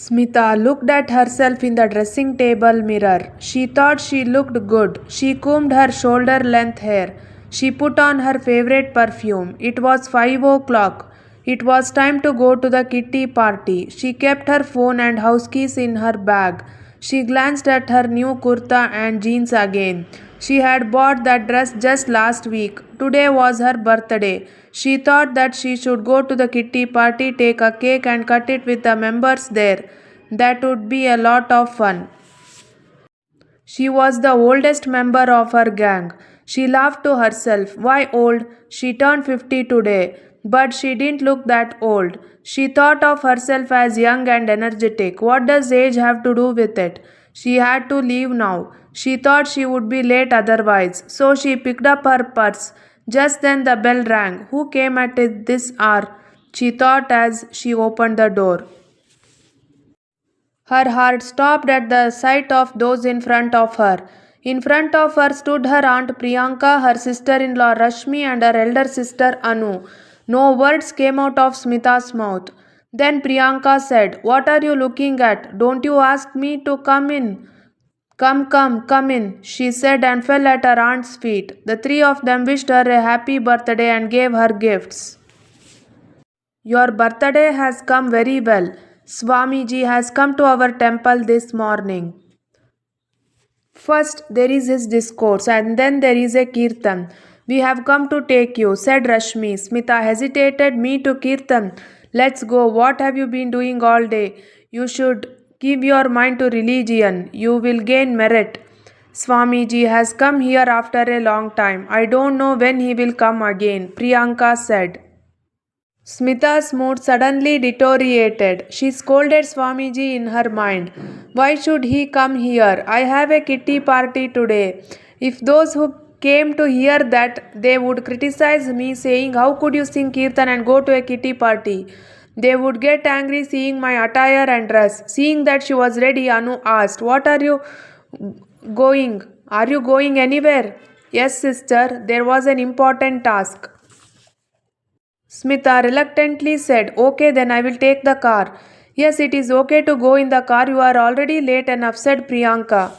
Smita looked at herself in the dressing table mirror. She thought she looked good. She combed her shoulder length hair. She put on her favorite perfume. It was 5 o'clock. It was time to go to the kitty party. She kept her phone and house keys in her bag. She glanced at her new kurta and jeans again. She had bought that dress just last week. Today was her birthday. She thought that she should go to the kitty party, take a cake, and cut it with the members there. That would be a lot of fun. She was the oldest member of her gang. She laughed to herself. Why old? She turned 50 today. But she didn't look that old. She thought of herself as young and energetic. What does age have to do with it? She had to leave now. She thought she would be late otherwise. So she picked up her purse. Just then the bell rang. Who came at this hour? She thought as she opened the door. Her heart stopped at the sight of those in front of her. In front of her stood her aunt Priyanka, her sister-in-law Rashmi, and her elder sister Anu. No words came out of Smita's mouth. Then Priyanka said, "What are you looking at? Don't you ask me to come in?" Come in, she said and fell at her aunt's feet. The three of them wished her a happy birthday and gave her gifts. Your birthday has come very well. Swamiji has come to our temple this morning. First there is his discourse and then there is a kirtan. We have come to take you, said Rashmi. Smita hesitated. Me to kirtan. Let's go. What have you been doing all day? You should give your mind to religion. You will gain merit. Swamiji has come here after a long time. I don't know when he will come again, Priyanka said. Smita's mood suddenly deteriorated. She scolded Swamiji in her mind. Why should he come here? I have a kitty party today. If those who came to hear that, they would criticize me, saying, How could you sing Kirtan and go to a kitty party? They would get angry seeing my attire and dress. Seeing that she was ready, Anu asked, What are you going? Are you going anywhere? Yes, sister, there was an important task. Smita reluctantly said, Okay, then I will take the car. Yes, it is okay to go in the car. You are already late enough, said Priyanka.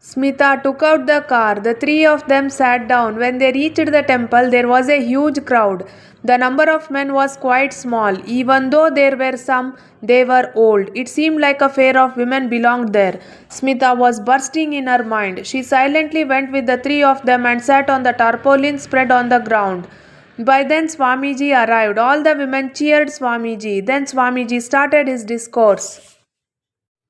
Smita took out the car. The three of them sat down. When they reached the temple, there was a huge crowd. The number of men was quite small. Even though there were some, they were old. It seemed like a fair of women belonged there. Smita was bursting in her mind. She silently went with the three of them and sat on the tarpaulin spread on the ground. By then Swamiji arrived. All the women cheered Swamiji. Then Swamiji started his discourse.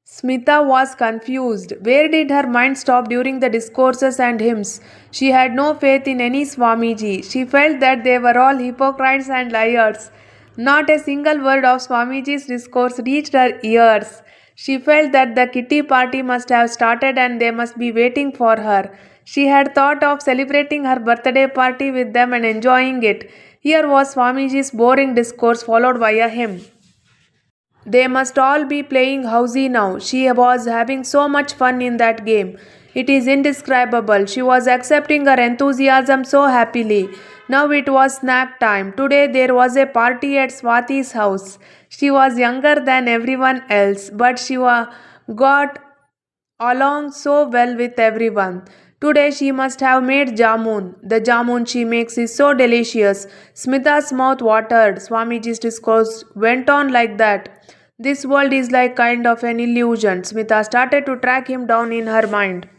Smita was confused. Where did her mind stop during the discourses and hymns? She had no faith in any Swamiji. She felt that they were all hypocrites and liars. Not a single word of Swamiji's discourse reached her ears. She felt that the kitty party must have started and they must be waiting for her. She had thought of celebrating her birthday party with them and enjoying it. Here was Swamiji's boring discourse followed by a hymn. They must all be playing housey now. She was having so much fun in that game. It is indescribable. She was accepting her enthusiasm so happily. Now it was snack time. Today there was a party at Swati's house. She was younger than everyone else, but she got along so well with everyone. Today she must have made jamun. The jamun she makes is so delicious. Smita's mouth watered. Swamiji's discourse went on like that. This world is like kind of an illusion. Smita started to track him down in her mind.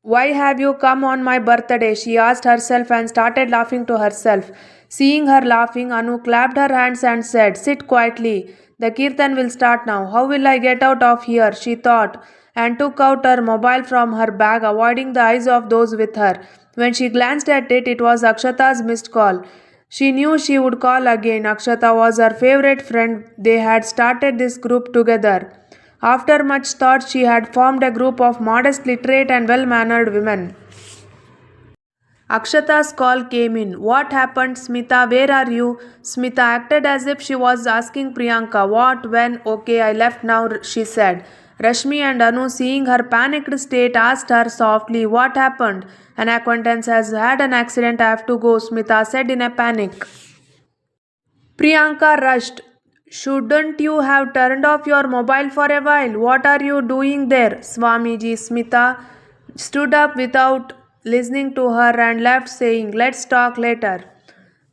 Why have you come on my birthday? She asked herself and started laughing to herself. Seeing her laughing, Anu clapped her hands and said, Sit quietly. The kirtan will start now. How will I get out of here? She thought, and took out her mobile from her bag, avoiding the eyes of those with her. When she glanced at it, it was Akshata's missed call. She knew she would call again. Akshata was her favorite friend. They had started this group together. After much thought, she had formed a group of modest, literate, and well-mannered women. Akshata's call came in. What happened, Smita? Where are you? Smita acted as if she was asking Priyanka. What, when? Okay, I left now, she said. Rashmi and Anu, seeing her panicked state, asked her softly, What happened? An acquaintance has had an accident. I have to go, Smita said in a panic. Priyanka rushed. Shouldn't you have turned off your mobile for a while? What are you doing there? Swamiji Smita stood up without listening to her and left, saying, "Let's talk later."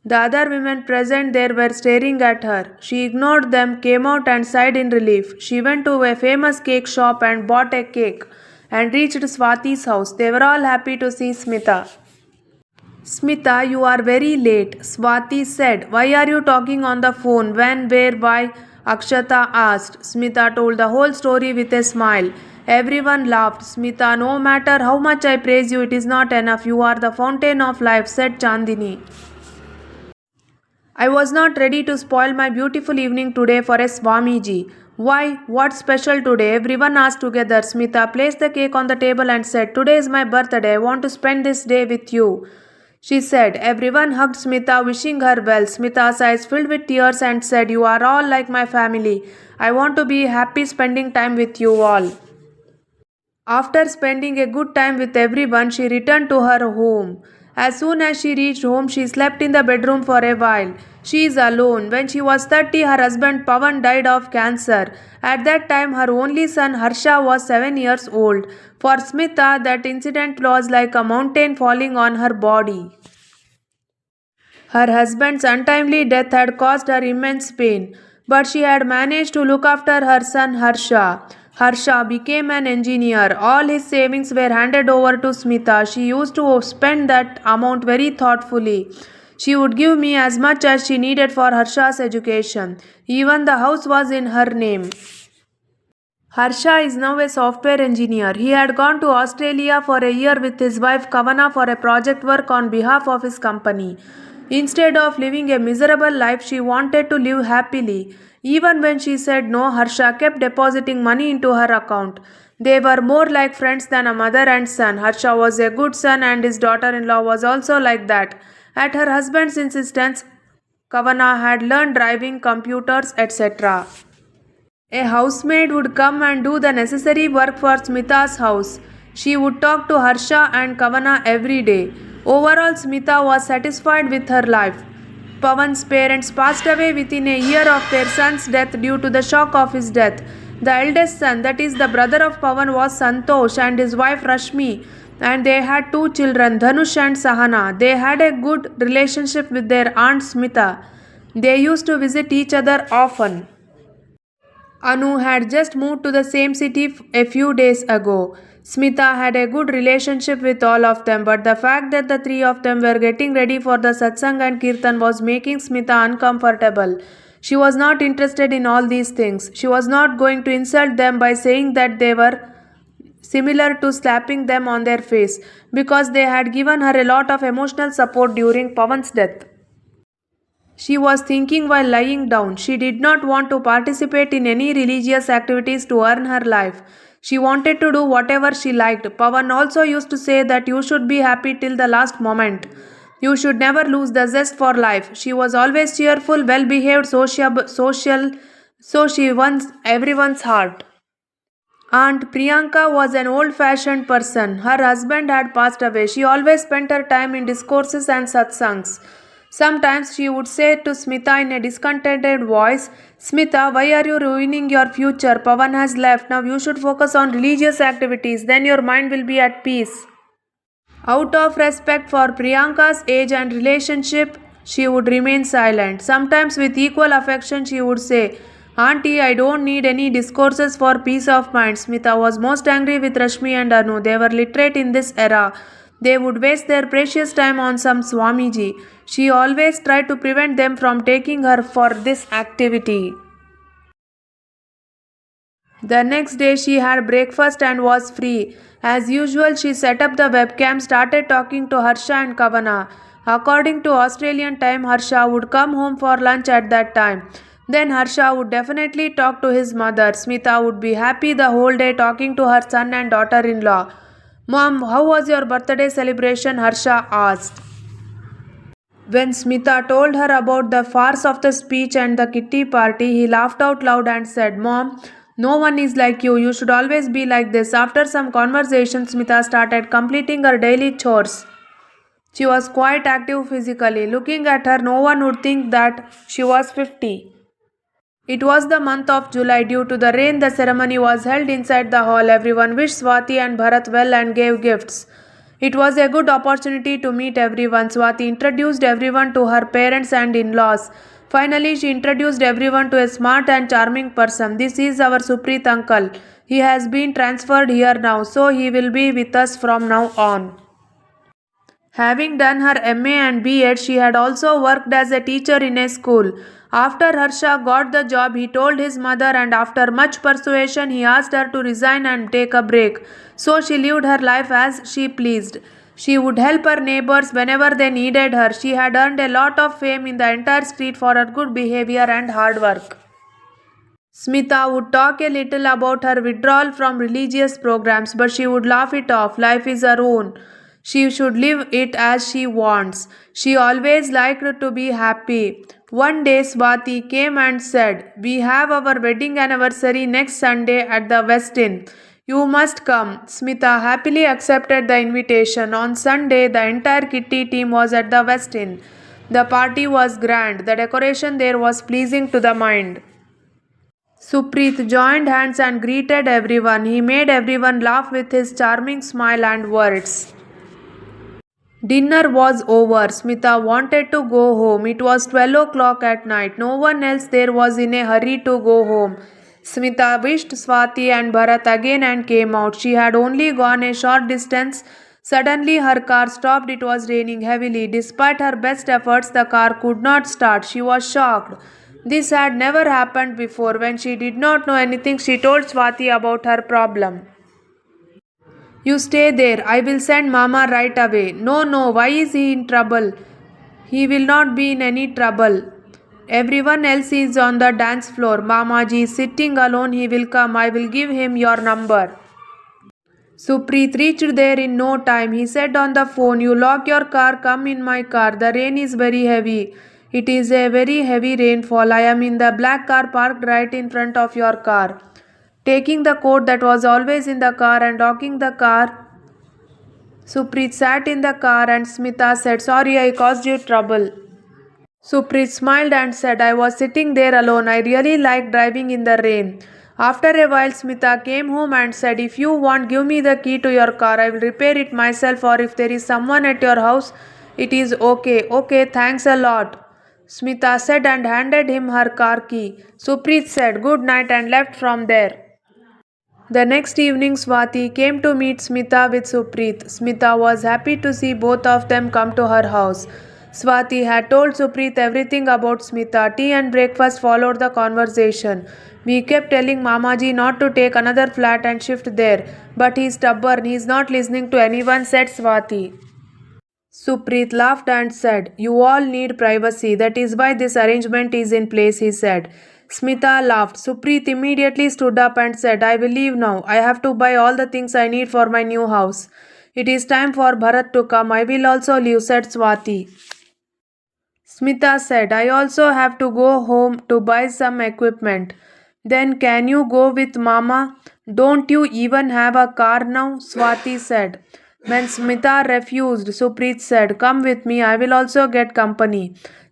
The other women present there were staring at her. She ignored them, came out and sighed in relief. She went to a famous cake shop and bought a cake and reached Swati's house. They were all happy to see Smita. Smita, you are very late, Swati said. Why are you talking on the phone? When, where, why? Akshata asked. Smita told the whole story with a smile. Everyone laughed. Smita, no matter how much I praise you, it is not enough. You are the fountain of life, said Chandini. I was not ready to spoil my beautiful evening today for a Swamiji. Why? What's special today? Everyone asked together. Smita placed the cake on the table and said, Today is my birthday. I want to spend this day with you. She said. Everyone hugged Smita, wishing her well. Smita's eyes filled with tears and said, You are all like my family. I want to be happy spending time with you all. After spending a good time with everyone, she returned to her home. As soon as she reached home, she slept in the bedroom for a while. She is alone. When she was 30, her husband Pavan died of cancer. At that time, her only son Harsha was 7 years old. For Smita, that incident was like a mountain falling on her body. Her husband's untimely death had caused her immense pain, but she had managed to look after her son Harsha. Harsha became an engineer. All his savings were handed over to Smita. She used to spend that amount very thoughtfully. She would give me as much as she needed for Harsha's education. Even the house was in her name. Harsha is now a software engineer. He had gone to Australia for a year with his wife Kavana for a project work on behalf of his company. Instead of living a miserable life, she wanted to live happily. Even when she said no, Harsha kept depositing money into her account. They were more like friends than a mother and son. Harsha was a good son and his daughter-in-law was also like that. At her husband's insistence, Kavana had learned driving, computers, etc. A housemaid would come and do the necessary work for Smita's house. She would talk to Harsha and Kavana every day. Overall, Smita was satisfied with her life. Pavan's parents passed away within a year of their son's death due to the shock of his death. The eldest son, that is the brother of Pavan, was Santosh and his wife Rashmi, and they had two children, Dhanush and Sahana. They had a good relationship with their aunt Smita. They used to visit each other often. Anu had just moved to the same city a few days ago. Smita had a good relationship with all of them, but the fact that the three of them were getting ready for the satsang and kirtan was making Smita uncomfortable. She was not interested in all these things. She was not going to insult them by saying that they were similar to slapping them on their face, because they had given her a lot of emotional support during Pavan's death. She was thinking while lying down. She did not want to participate in any religious activities to earn her life. She wanted to do whatever she liked. Pavan also used to say that you should be happy till the last moment. You should never lose the zest for life. She was always cheerful, well behaved, social, so she won everyone's heart. Aunt Priyanka was an old fashioned person. Her husband had passed away. She always spent her time in discourses and satsangs. Sometimes she would say to Smita in a discontented voice, Smita, why are you ruining your future? Pavan has left. Now you should focus on religious activities. Then your mind will be at peace. Out of respect for Priyanka's age and relationship, she would remain silent. Sometimes, with equal affection, she would say, Auntie, I don't need any discourses for peace of mind. Smita was most angry with Rashmi and Anu. They were literate in this era. They would waste their precious time on some Swamiji. She always tried to prevent them from taking her for this activity. The next day she had breakfast and was free. As usual, she set up the webcam, started talking to Harsha and Kavana. According to Australian time, Harsha would come home for lunch at that time. Then Harsha would definitely talk to his mother. Smita would be happy the whole day talking to her son and daughter-in-law. Mom, how was your birthday celebration? Harsha asked. When Smita told her about the farce of the speech and the kitty party, he laughed out loud and said, Mom, no one is like you. You should always be like this. After some conversation, Smita started completing her daily chores. She was quite active physically. Looking at her, no one would think that she was 50. It was the month of July. Due to the rain, the ceremony was held inside the hall. Everyone wished Swati and Bharat well and gave gifts. It was a good opportunity to meet everyone. Swati introduced everyone to her parents and in laws. Finally, she introduced everyone to a smart and charming person. This is our Supreet uncle. He has been transferred here now, so he will be with us from now on. Having done her MA and B.Ed, she had also worked as a teacher in a school. After Harsha got the job, he told his mother, and after much persuasion, he asked her to resign and take a break. So she lived her life as she pleased. She would help her neighbors whenever they needed her. She had earned a lot of fame in the entire street for her good behavior and hard work. Smita would talk a little about her withdrawal from religious programs, but she would laugh it off. Life is her own. She should live it as she wants. She always liked to be happy. One day Swati came and said, "We have our wedding anniversary next Sunday at the West Inn. You must come." Smita happily accepted the invitation. On Sunday, the entire kitty team was at the West Inn. The party was grand. The decoration there was pleasing to the mind. Supreet joined hands and greeted everyone. He made everyone laugh with his charming smile and words. Dinner was over. Smita wanted to go home. It was 12 o'clock at night. No one else there was in a hurry to go home. Smita wished Swati and Bharat again and came out. She had only gone a short distance. Suddenly her car stopped. It was raining heavily. Despite her best efforts, the car could not start. She was shocked. This had never happened before. When she did not know anything, she told Swati about her problem. "You stay there. I will send Mama right away." "No, no, why is he in trouble?" "He will not be in any trouble. Everyone else is on the dance floor. Mamaji is sitting alone. He will come. I will give him your number." Supreet reached there in no time. He said on the phone, "You lock your car, come in my car. The rain is very heavy. It is a very heavy rainfall. I am in the black car parked right in front of your car." Taking the coat that was always in the car and locking the car, Supreet sat in the car and Smita said, "Sorry, I caused you trouble." Supreet smiled and said, "I was sitting there alone. I really like driving in the rain." After a while, Smita came home and said, "If you want, give me the key to your car. I will repair it myself, or if there is someone at your house, it is okay." "Okay, thanks a lot," Smita said and handed him her car key. Supreet said good night and left from there. The next evening, Swati came to meet Smita with Supreet. Smita was happy to see both of them come to her house. Swati had told Supreet everything about Smita. Tea and breakfast followed the conversation. "We kept telling Mamaji not to take another flat and shift there, but he's stubborn. He's not listening to anyone," said Swati. Supreet laughed and said, "You all need privacy. That is why this arrangement is in place," he said. Smita laughed. Supreet immediately stood up and said, "I will leave now. I have to buy all the things I need for my new house. It is time for Bharat to come. I will also leave," said Swati. Smita said, "I also have to go home to buy some equipment." "Then can you go with Mama? Don't you even have a car now?" Swati said. When Smita refused, Supreet said, "Come with me, I will also get company."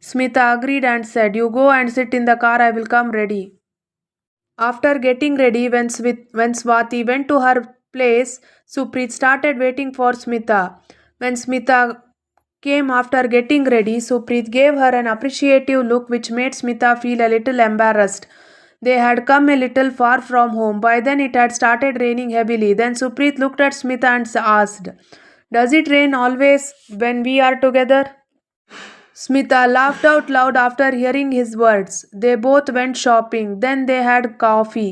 Smita agreed and said, "You go and sit in the car, I will come ready." After getting ready, when Swati went to her place, Supreet started waiting for Smita. When Smita came after getting ready, Supreet gave her an appreciative look which made Smita feel a little embarrassed. They had come a little far from home. By then it had started raining heavily. Then Supreet looked at Smita and asked, "Does it rain always when we are together?" Smita laughed out loud after hearing his words. They both went shopping. Then they had coffee.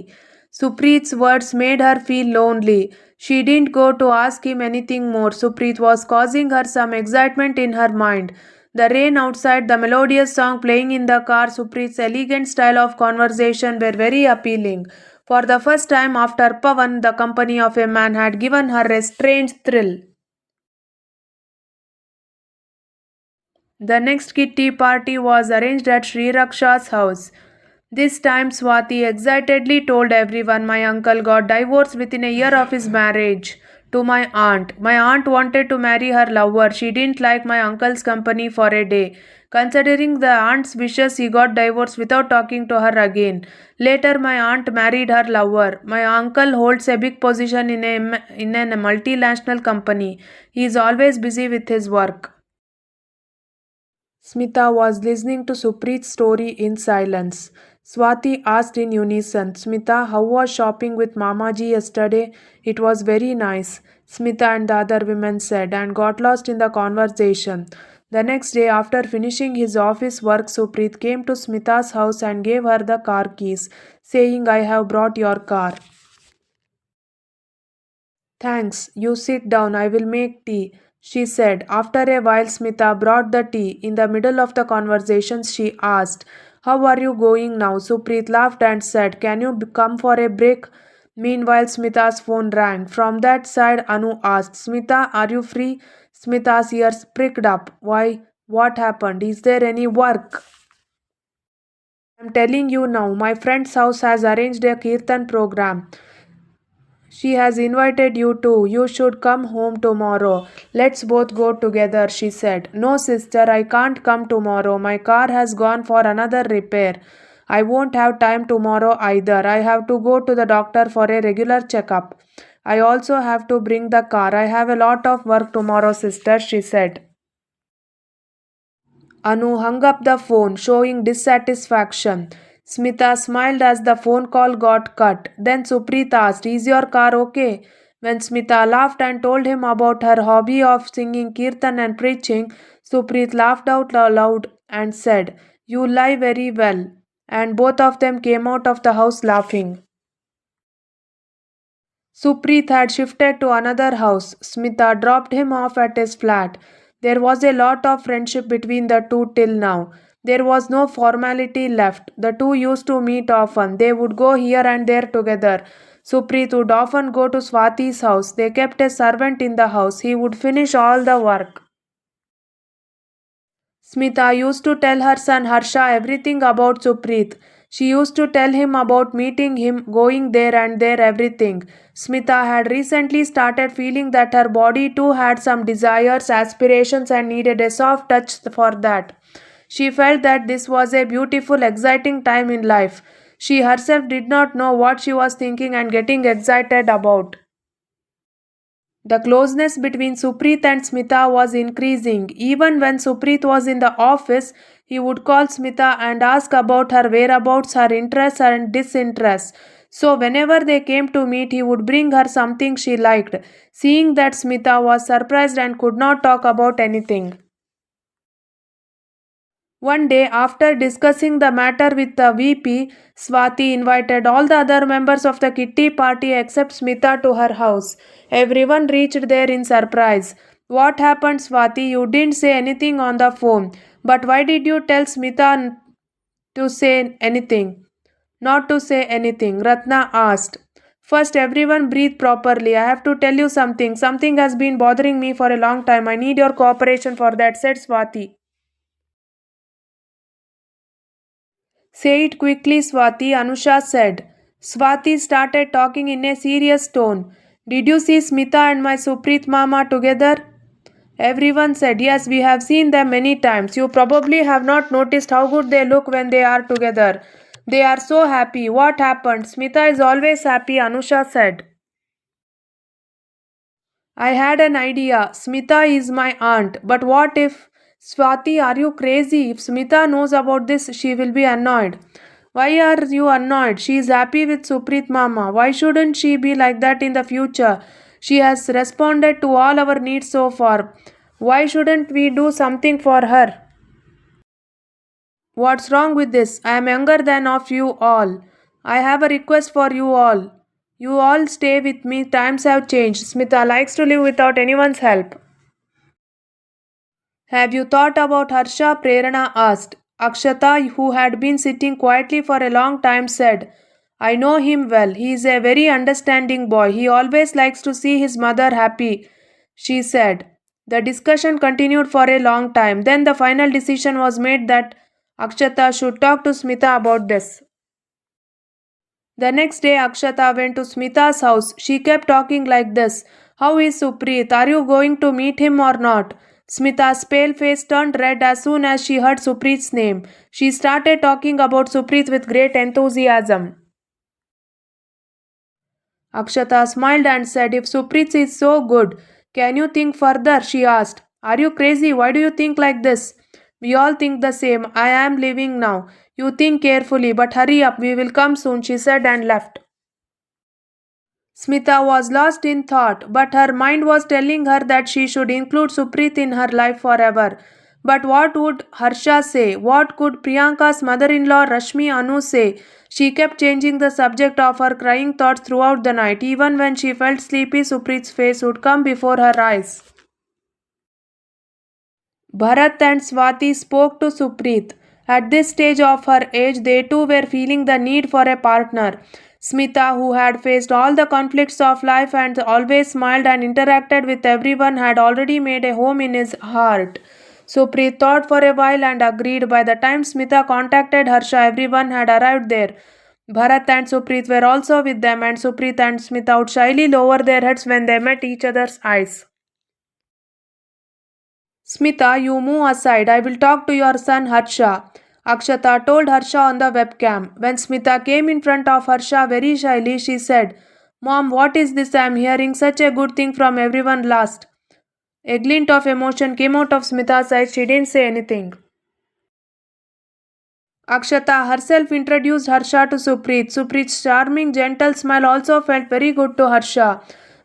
Supreet's words made her feel lonely. She didn't go to ask him anything more. Supreet was causing her some excitement in her mind. The rain outside, the melodious song playing in the car, Supreet's elegant style of conversation were very appealing. For the first time after Pavan, the company of a man had given her a strange thrill. The next kitty party was arranged at Sri Raksha's house. This time Swati excitedly told everyone, "My uncle got divorced within a year of his marriage to my aunt. My aunt wanted to marry her lover. She didn't like my uncle's company for a day. Considering the aunt's wishes, he got divorced without talking to her again. Later, my aunt married her lover. My uncle holds a big position in a multinational company. He is always busy with his work. Smita was listening to Supreet's story in silence. Swati asked in unison, Smita, how was shopping with Mamaji yesterday? It was very nice, Smita and the other women said, and got lost in the conversation. The next day, after finishing his office work, Supreet came to Smita's house and gave her the car keys, saying, I have brought your car. Thanks, you sit down, I will make tea, she said. After a while, Smita brought the tea. In the middle of the conversation, she asked, how are you going now? Supreet laughed and said, can you come for a break? Meanwhile, Smita's phone rang. From that side, Anu asked, Smita, are you free? Smita's ears pricked up. Why? What happened? Is there any work? I'm telling you now, my friend's house has arranged a Kirtan program. She has invited you too. You should come home tomorrow. Let's both go together, she said. No, sister, I can't come tomorrow. My car has gone for another repair. I won't have time tomorrow either. I have to go to the doctor for a regular checkup. I also have to bring the car. I have a lot of work tomorrow, sister, she said. Anu hung up the phone, showing dissatisfaction. Smita smiled as the phone call got cut. Then Supreet asked, is your car okay? When Smita laughed and told him about her hobby of singing kirtan and preaching, Supreet laughed out loud and said, you lie very well. And both of them came out of the house laughing. Supreet had shifted to another house. Smita dropped him off at his flat. There was a lot of friendship between the two till now. There was no formality left. The two used to meet often. They would go here and there together. Supreet would often go to Swati's house. They kept a servant in the house. He would finish all the work. Smita used to tell her son Harsha everything about Supreet. She used to tell him about meeting him, going there and there, everything. Smita had recently started feeling that her body too had some desires, aspirations, and needed a soft touch for that. She felt that this was a beautiful, exciting time in life. She herself did not know what she was thinking and getting excited about. The closeness between Supreet and Smita was increasing. Even when Supreet was in the office, he would call Smita and ask about her whereabouts, her interests and disinterests. So, whenever they came to meet, he would bring her something she liked. Seeing that, Smita was surprised and could not talk about anything. One day, after discussing the matter with the VP, Swati invited all the other members of the kitty party except Smita to her house. Everyone reached there in surprise. What happened, Swati? You didn't say anything on the phone. But why did you tell Smita to say anything? Not to say anything, Ratna asked. First, everyone breathe properly. I have to tell you something. Something has been bothering me for a long time. I need your cooperation for that, said Swati. Say it quickly, Swati, Anusha said. Swati started talking in a serious tone. Did you see Smita and my Supreet Mama together? Everyone said, yes, we have seen them many times. You probably have not noticed how good they look when they are together. They are so happy. What happened? Smita is always happy, Anusha said. I had an idea. Smita is my aunt. But what if? Swati, are you crazy? If Smita knows about this, she will be annoyed. Why are you annoyed? She is happy with Supreet Mama. Why shouldn't she be like that in the future? She has responded to all our needs so far. Why shouldn't we do something for her? What's wrong with this? I am younger than of you all. I have a request for you all. You all stay with me. Times have changed. Smita likes to live without anyone's help. Have you thought about Harsha? Prerana asked. Akshata, who had been sitting quietly for a long time, said, I know him well. He is a very understanding boy. He always likes to see his mother happy, she said. The discussion continued for a long time. Then the final decision was made that Akshata should talk to Smita about this. The next day, Akshata went to Smita's house. She kept talking like this. How is Supreet? Are you going to meet him or not? Smita's pale face turned red as soon as she heard Supreet's name. She started talking about Supreet with great enthusiasm. Akshata smiled and said, "If Supreet is so good, can you think further?" she asked. "Are you crazy? Why do you think like this?" "We all think the same. I am leaving now. You think carefully, but hurry up. We will come soon," she said and left. Smita was lost in thought, but her mind was telling her that she should include Supreet in her life forever. But what would Harsha say? What could Priyanka's mother-in-law Rashmi Anu say? She kept changing the subject of her crying thoughts throughout the night. Even when she felt sleepy, Supreet's face would come before her eyes. Bharat and Swati spoke to Supreet. At this stage of her age, they too were feeling the need for a partner. Smita, who had faced all the conflicts of life and always smiled and interacted with everyone, had already made a home in his heart. Supreet thought for a while and agreed. By the time Smita contacted Harsha, everyone had arrived there. Bharat and Supreet were also with them, and Supreet and Smita would shyly lower their heads when they met each other's eyes. "Smita, you move aside. I will talk to your son Harsha," Akshata told Harsha on the webcam. When Smita came in front of Harsha very shyly, she said, "Mom, what is this I am hearing? Such a good thing from everyone last." A glint of emotion came out of Smita's eyes. She didn't say anything. Akshata herself introduced Harsha to Supreet. Supreet's charming, gentle smile also felt very good to Harsha.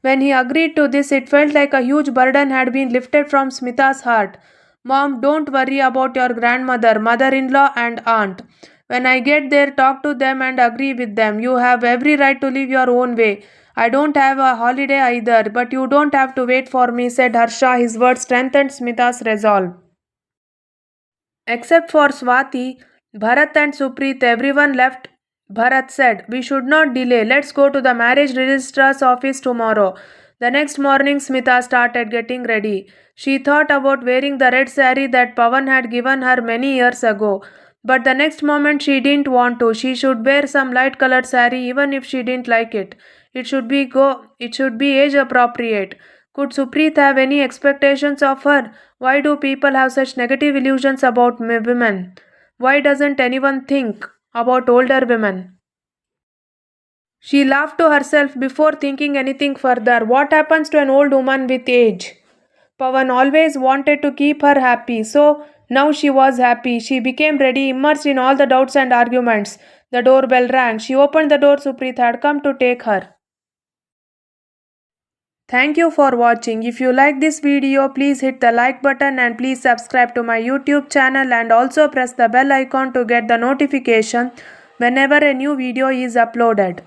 When he agreed to this, it felt like a huge burden had been lifted from Smita's heart. "Mom, don't worry about your grandmother, mother-in-law and aunt. When I get there, talk to them and agree with them. You have every right to live your own way. I don't have a holiday either, but you don't have to wait for me," said Harsha. His words strengthened Smita's resolve. Except for Swati, Bharat and Supreet, everyone left. Bharat said, "We should not delay. Let's go to the marriage registrar's office tomorrow." The next morning, Smita started getting ready. She thought about wearing the red saree that Pawan had given her many years ago. But the next moment she didn't want to. She should wear some light colored saree even if she didn't like it. It should be age appropriate. Could Supreet have any expectations of her? Why do people have such negative illusions about women? Why doesn't anyone think about older women? She laughed to herself before thinking anything further. What happens to an old woman with age? Pawan always wanted to keep her happy, so now she was happy. She became ready, immersed in all the doubts and arguments. The doorbell rang. She opened the door. Supreet had come to take her. Thank you for watching. If you like this video, please hit the like button and please subscribe to my YouTube channel and also press the bell icon to get the notification whenever a new video is uploaded.